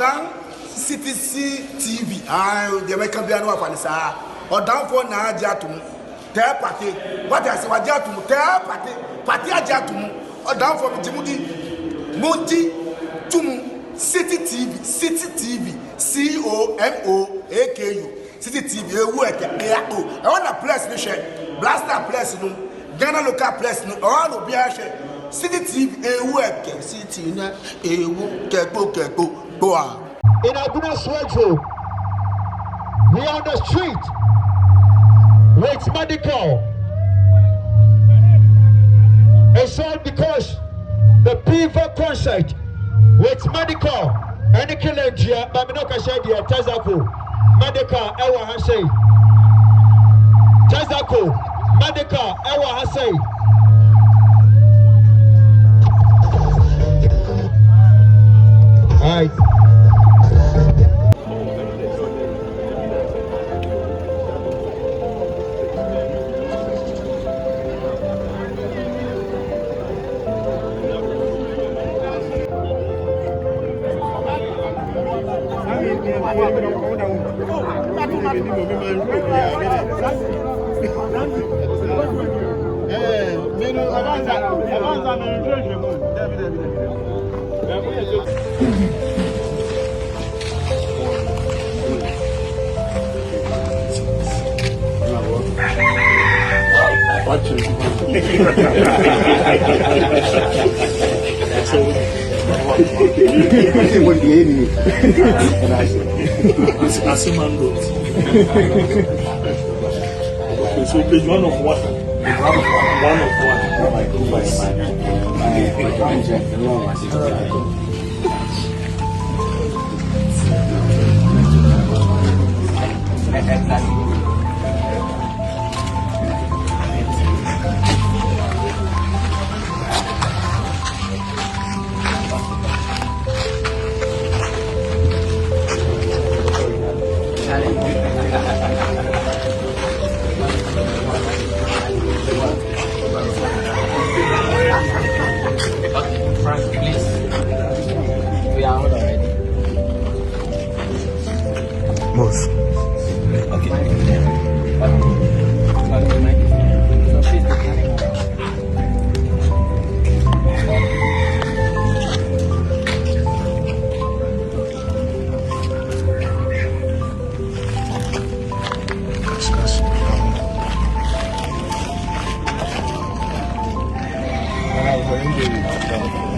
down CTC TV. The American Biano of Anissa, or down for Najatum, Ter Party, what I say, Wajatum, Ter Party, Patia Jatum, or down for Timothy, Monty, Tum, City TV, COMOAKU, City TV, work, I want a place, Blaster place, Ghana local place, all of Biashe, City TV, work, City, go on. In Aguna Central, we are on the street with medical. It's all because the people concert with medical and the Kilengia, Babinoka said, Tazako, medical, Ewa Hasay. Tazako, medical, Ewa Hasay. All right. So page one of water. One of Thank you.